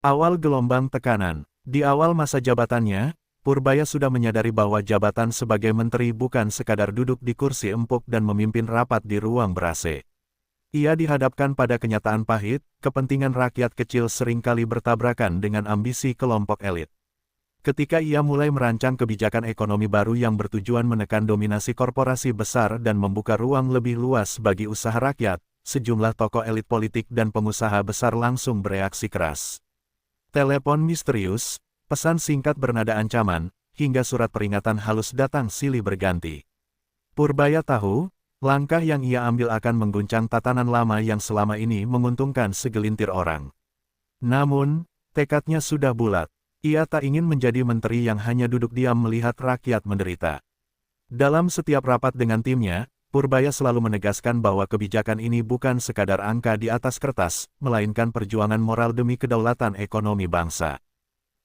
Awal gelombang tekanan. Di awal masa jabatannya, Purbaya sudah menyadari bahwa jabatan sebagai menteri bukan sekadar duduk di kursi empuk dan memimpin rapat di ruang ber-AC. Ia dihadapkan pada kenyataan pahit, kepentingan rakyat kecil seringkali bertabrakan dengan ambisi kelompok elit. Ketika ia mulai merancang kebijakan ekonomi baru yang bertujuan menekan dominasi korporasi besar dan membuka ruang lebih luas bagi usaha rakyat, sejumlah tokoh elit politik dan pengusaha besar langsung bereaksi keras. Telepon misterius, pesan singkat bernada ancaman, hingga surat peringatan halus datang silih berganti. Purbaya tahu, langkah yang ia ambil akan mengguncang tatanan lama yang selama ini menguntungkan segelintir orang. Namun, tekadnya sudah bulat. Ia tak ingin menjadi menteri yang hanya duduk diam melihat rakyat menderita. Dalam setiap rapat dengan timnya, Purbaya selalu menegaskan bahwa kebijakan ini bukan sekadar angka di atas kertas, melainkan perjuangan moral demi kedaulatan ekonomi bangsa.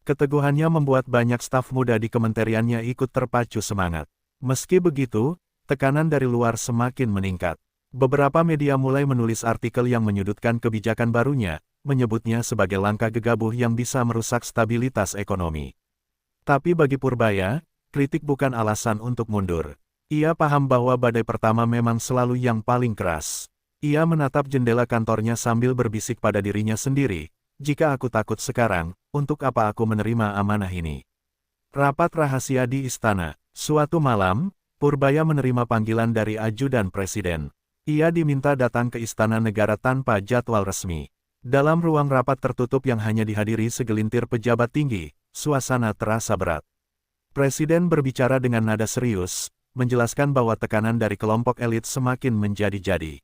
Keteguhannya membuat banyak staf muda di kementeriannya ikut terpacu semangat. Meski begitu, tekanan dari luar semakin meningkat. Beberapa media mulai menulis artikel yang menyudutkan kebijakan barunya, menyebutnya sebagai langkah gegabah yang bisa merusak stabilitas ekonomi. Tapi bagi Purbaya, kritik bukan alasan untuk mundur. Ia paham bahwa badai pertama memang selalu yang paling keras. Ia menatap jendela kantornya sambil berbisik pada dirinya sendiri, jika aku takut sekarang, untuk apa aku menerima amanah ini? Rapat rahasia di istana. Suatu malam, Purbaya menerima panggilan dari ajudan presiden. Ia diminta datang ke istana negara tanpa jadwal resmi. Dalam ruang rapat tertutup yang hanya dihadiri segelintir pejabat tinggi, suasana terasa berat. Presiden berbicara dengan nada serius, menjelaskan bahwa tekanan dari kelompok elit semakin menjadi-jadi.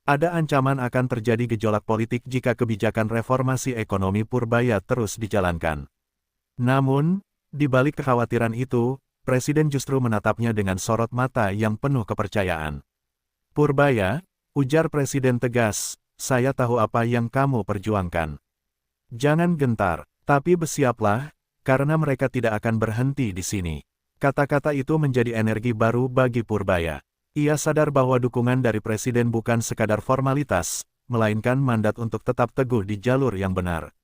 Ada ancaman akan terjadi gejolak politik jika kebijakan reformasi ekonomi Purbaya terus dijalankan. Namun, di balik kekhawatiran itu, Presiden justru menatapnya dengan sorot mata yang penuh kepercayaan. Purbaya, ujar Presiden tegas, saya tahu apa yang kamu perjuangkan. Jangan gentar, tapi bersiaplah, karena mereka tidak akan berhenti di sini. Kata-kata itu menjadi energi baru bagi Purbaya. Ia sadar bahwa dukungan dari Presiden bukan sekadar formalitas, melainkan mandat untuk tetap teguh di jalur yang benar.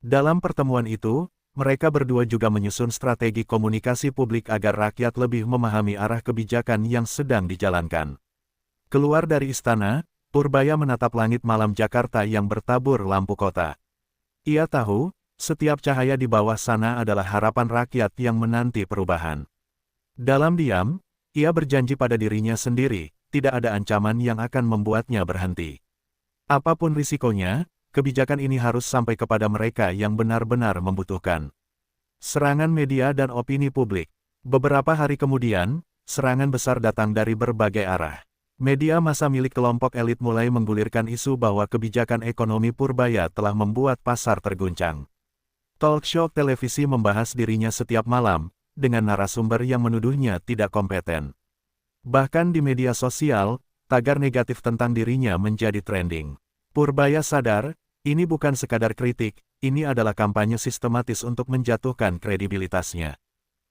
Dalam pertemuan itu, mereka berdua juga menyusun strategi komunikasi publik agar rakyat lebih memahami arah kebijakan yang sedang dijalankan. Keluar dari istana, Purbaya menatap langit malam Jakarta yang bertabur lampu kota. Ia tahu, setiap cahaya di bawah sana adalah harapan rakyat yang menanti perubahan. Dalam diam, ia berjanji pada dirinya sendiri, tidak ada ancaman yang akan membuatnya berhenti. Apapun risikonya, kebijakan ini harus sampai kepada mereka yang benar-benar membutuhkan. Serangan media dan opini publik. Beberapa hari kemudian, serangan besar datang dari berbagai arah. Media massa milik kelompok elit mulai menggulirkan isu bahwa kebijakan ekonomi Purbaya telah membuat pasar terguncang. Talkshow televisi membahas dirinya setiap malam, dengan narasumber yang menuduhnya tidak kompeten. Bahkan di media sosial, tagar negatif tentang dirinya menjadi trending. Purbaya sadar, ini bukan sekadar kritik, ini adalah kampanye sistematis untuk menjatuhkan kredibilitasnya.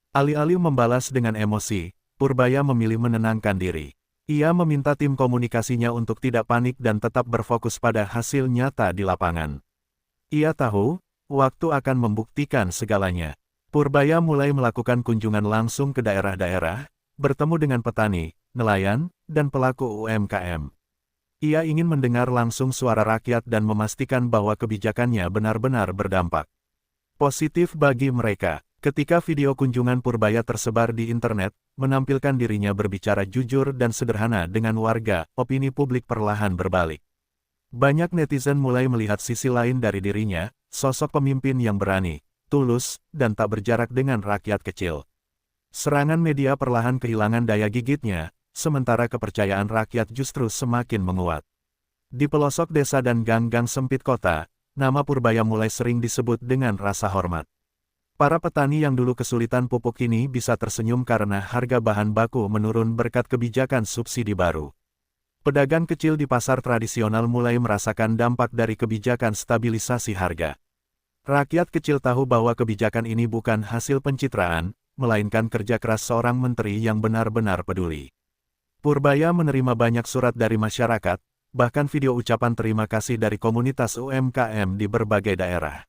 Alih-alih membalas dengan emosi, Purbaya memilih menenangkan diri. Ia meminta tim komunikasinya untuk tidak panik dan tetap berfokus pada hasil nyata di lapangan. Ia tahu, waktu akan membuktikan segalanya. Purbaya mulai melakukan kunjungan langsung ke daerah-daerah, bertemu dengan petani, nelayan, dan pelaku UMKM. Ia ingin mendengar langsung suara rakyat dan memastikan bahwa kebijakannya benar-benar berdampak positif bagi mereka. Ketika video kunjungan Purbaya tersebar di internet, menampilkan dirinya berbicara jujur dan sederhana dengan warga, opini publik perlahan berbalik. Banyak netizen mulai melihat sisi lain dari dirinya, sosok pemimpin yang berani, tulus, dan tak berjarak dengan rakyat kecil. Serangan media perlahan kehilangan daya gigitnya, sementara kepercayaan rakyat justru semakin menguat. Di pelosok desa dan gang-gang sempit kota, nama Purbaya mulai sering disebut dengan rasa hormat. Para petani yang dulu kesulitan pupuk kini bisa tersenyum karena harga bahan baku menurun berkat kebijakan subsidi baru. Pedagang kecil di pasar tradisional mulai merasakan dampak dari kebijakan stabilisasi harga. Rakyat kecil tahu bahwa kebijakan ini bukan hasil pencitraan, melainkan kerja keras seorang menteri yang benar-benar peduli. Purbaya menerima banyak surat dari masyarakat, bahkan video ucapan terima kasih dari komunitas UMKM di berbagai daerah.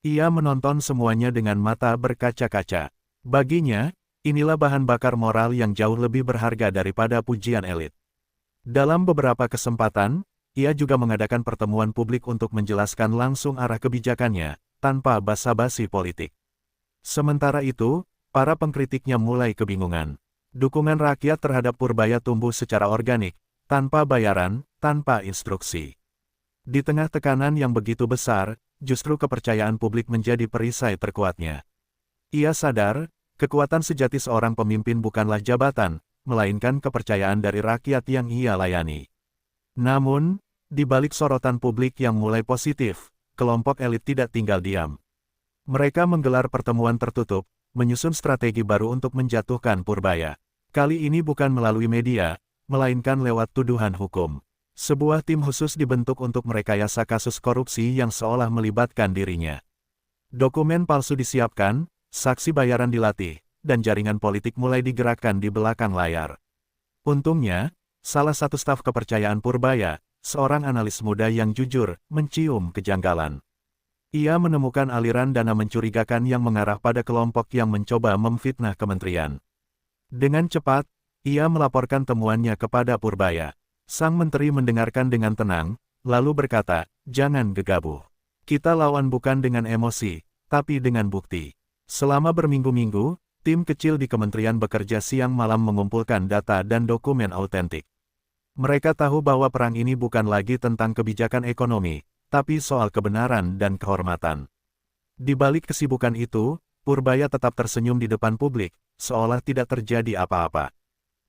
Ia menonton semuanya dengan mata berkaca-kaca. Baginya, inilah bahan bakar moral yang jauh lebih berharga daripada pujian elit. Dalam beberapa kesempatan, ia juga mengadakan pertemuan publik untuk menjelaskan langsung arah kebijakannya, tanpa basa-basi politik. Sementara itu, para pengkritiknya mulai kebingungan. Dukungan rakyat terhadap Purbaya tumbuh secara organik, tanpa bayaran, tanpa instruksi. Di tengah tekanan yang begitu besar, justru kepercayaan publik menjadi perisai terkuatnya. Ia sadar, kekuatan sejati seorang pemimpin bukanlah jabatan, melainkan kepercayaan dari rakyat yang ia layani. Namun, di balik sorotan publik yang mulai positif, kelompok elit tidak tinggal diam. Mereka menggelar pertemuan tertutup, menyusun strategi baru untuk menjatuhkan Purbaya. Kali ini bukan melalui media, melainkan lewat tuduhan hukum. Sebuah tim khusus dibentuk untuk merekayasa kasus korupsi yang seolah melibatkan dirinya. Dokumen palsu disiapkan, saksi bayaran dilatih, dan jaringan politik mulai digerakkan di belakang layar. Untungnya, salah satu staf kepercayaan Purbaya, seorang analis muda yang jujur, mencium kejanggalan. Ia menemukan aliran dana mencurigakan yang mengarah pada kelompok yang mencoba memfitnah kementerian. Dengan cepat, ia melaporkan temuannya kepada Purbaya. Sang menteri mendengarkan dengan tenang, lalu berkata, "Jangan gegabah. Kita lawan bukan dengan emosi, tapi dengan bukti." Selama berminggu-minggu, tim kecil di kementerian bekerja siang malam mengumpulkan data dan dokumen autentik. Mereka tahu bahwa perang ini bukan lagi tentang kebijakan ekonomi, tapi soal kebenaran dan kehormatan. Di balik kesibukan itu, Purbaya tetap tersenyum di depan publik, seolah tidak terjadi apa-apa.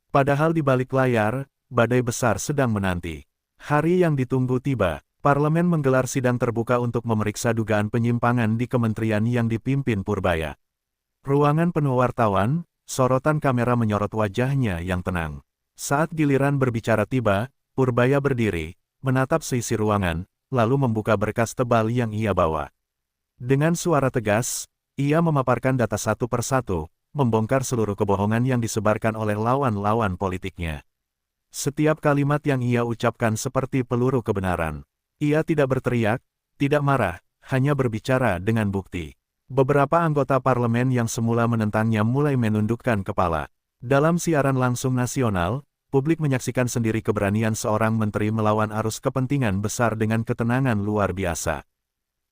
Padahal di balik layar, badai besar sedang menanti. Hari yang ditunggu tiba, parlemen menggelar sidang terbuka untuk memeriksa dugaan penyimpangan di kementerian yang dipimpin Purbaya. Ruangan penuh wartawan, sorotan kamera menyorot wajahnya yang tenang. Saat giliran berbicara tiba, Purbaya berdiri, menatap seisi ruangan, lalu membuka berkas tebal yang ia bawa. Dengan suara tegas, ia memaparkan data satu persatu, membongkar seluruh kebohongan yang disebarkan oleh lawan-lawan politiknya. Setiap kalimat yang ia ucapkan seperti peluru kebenaran. Ia tidak berteriak, tidak marah, hanya berbicara dengan bukti. Beberapa anggota parlemen yang semula menentangnya mulai menundukkan kepala. Dalam siaran langsung nasional, publik menyaksikan sendiri keberanian seorang menteri melawan arus kepentingan besar dengan ketenangan luar biasa.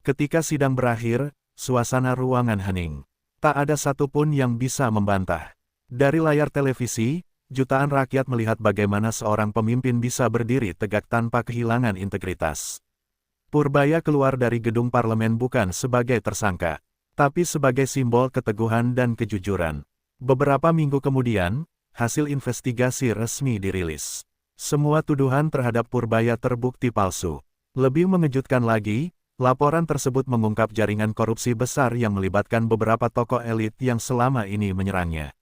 Ketika sidang berakhir, suasana ruangan hening. Tak ada satupun yang bisa membantah. Dari layar televisi, jutaan rakyat melihat bagaimana seorang pemimpin bisa berdiri tegak tanpa kehilangan integritas. Purbaya keluar dari gedung parlemen bukan sebagai tersangka, tapi sebagai simbol keteguhan dan kejujuran. Beberapa minggu kemudian, hasil investigasi resmi dirilis. Semua tuduhan terhadap Purbaya terbukti palsu. Lebih mengejutkan lagi, laporan tersebut mengungkap jaringan korupsi besar yang melibatkan beberapa tokoh elit yang selama ini menyerangnya.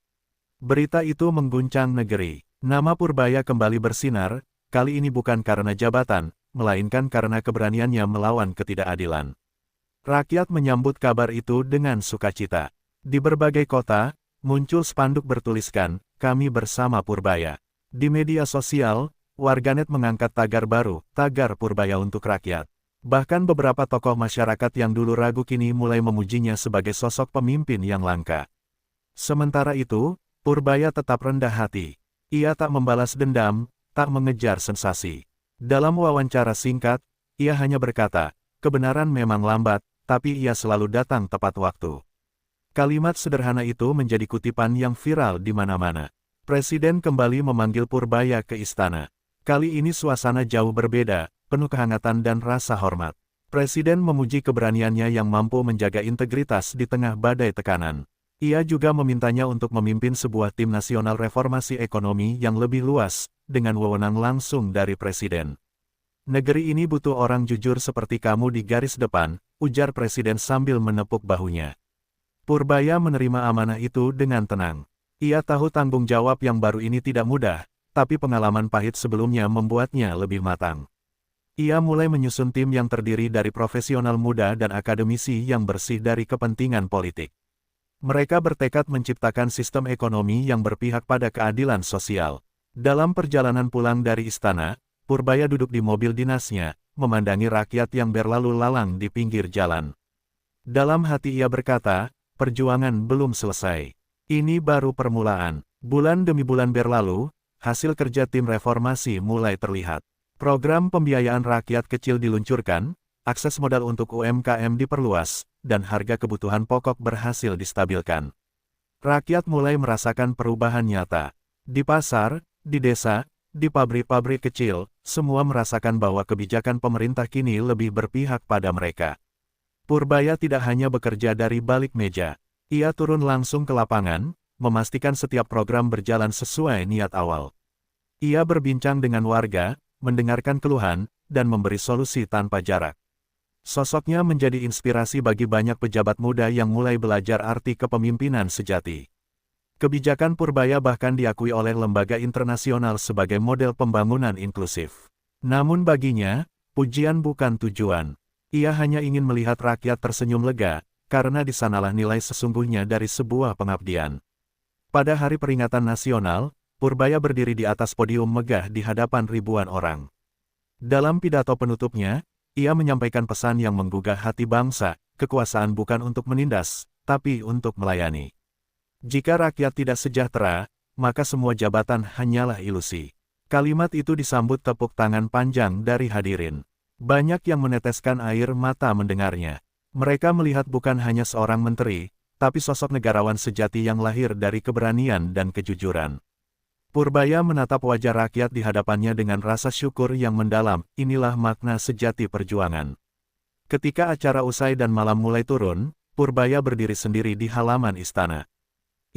Berita itu mengguncang negeri. Nama Purbaya kembali bersinar, kali ini bukan karena jabatan, melainkan karena keberaniannya melawan ketidakadilan. Rakyat menyambut kabar itu dengan sukacita. Di berbagai kota, muncul spanduk bertuliskan, "Kami bersama Purbaya." Di media sosial, warganet mengangkat tagar baru, "Tagar Purbaya untuk Rakyat." Bahkan beberapa tokoh masyarakat yang dulu ragu kini mulai memujinya sebagai sosok pemimpin yang langka. Sementara itu, Purbaya tetap rendah hati. Ia tak membalas dendam, tak mengejar sensasi. Dalam wawancara singkat, ia hanya berkata, "Kebenaran memang lambat, tapi ia selalu datang tepat waktu." Kalimat sederhana itu menjadi kutipan yang viral di mana-mana. Presiden kembali memanggil Purbaya ke istana. Kali ini suasana jauh berbeda, penuh kehangatan dan rasa hormat. Presiden memuji keberaniannya yang mampu menjaga integritas di tengah badai tekanan. Ia juga memintanya untuk memimpin sebuah tim nasional reformasi ekonomi yang lebih luas, dengan wewenang langsung dari Presiden. "Negeri ini butuh orang jujur seperti kamu di garis depan," ujar Presiden sambil menepuk bahunya. Purbaya menerima amanah itu dengan tenang. Ia tahu tanggung jawab yang baru ini tidak mudah, tapi pengalaman pahit sebelumnya membuatnya lebih matang. Ia mulai menyusun tim yang terdiri dari profesional muda dan akademisi yang bersih dari kepentingan politik. Mereka bertekad menciptakan sistem ekonomi yang berpihak pada keadilan sosial. Dalam perjalanan pulang dari istana, Purbaya duduk di mobil dinasnya, memandangi rakyat yang berlalu lalang di pinggir jalan. Dalam hati ia berkata, perjuangan belum selesai. Ini baru permulaan. Bulan demi bulan berlalu, hasil kerja tim reformasi mulai terlihat. Program pembiayaan rakyat kecil diluncurkan, akses modal untuk UMKM diperluas, dan harga kebutuhan pokok berhasil distabilkan. Rakyat mulai merasakan perubahan nyata. Di pasar, di desa, di pabrik-pabrik kecil, semua merasakan bahwa kebijakan pemerintah kini lebih berpihak pada mereka. Purbaya tidak hanya bekerja dari balik meja. Ia turun langsung ke lapangan, memastikan setiap program berjalan sesuai niat awal. Ia berbincang dengan warga, mendengarkan keluhan, dan memberi solusi tanpa jarak. Sosoknya menjadi inspirasi bagi banyak pejabat muda yang mulai belajar arti kepemimpinan sejati. Kebijakan Purbaya bahkan diakui oleh lembaga internasional sebagai model pembangunan inklusif. Namun baginya, pujian bukan tujuan. Ia hanya ingin melihat rakyat tersenyum lega, karena di sanalah nilai sesungguhnya dari sebuah pengabdian. Pada hari peringatan nasional, Purbaya berdiri di atas podium megah di hadapan ribuan orang. Dalam pidato penutupnya, ia menyampaikan pesan yang menggugah hati bangsa, kekuasaan bukan untuk menindas, tapi untuk melayani. Jika rakyat tidak sejahtera, maka semua jabatan hanyalah ilusi. Kalimat itu disambut tepuk tangan panjang dari hadirin. Banyak yang meneteskan air mata mendengarnya. Mereka melihat bukan hanya seorang menteri, tapi sosok negarawan sejati yang lahir dari keberanian dan kejujuran. Purbaya menatap wajah rakyat di hadapannya dengan rasa syukur yang mendalam. Inilah makna sejati perjuangan. Ketika acara usai dan malam mulai turun, Purbaya berdiri sendiri di halaman istana.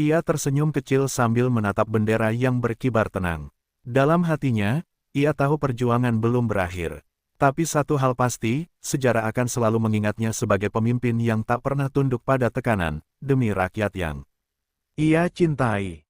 Ia tersenyum kecil sambil menatap bendera yang berkibar tenang. Dalam hatinya, ia tahu perjuangan belum berakhir. Tapi satu hal pasti, sejarah akan selalu mengingatnya sebagai pemimpin yang tak pernah tunduk pada tekanan, demi rakyat yang ia cintai.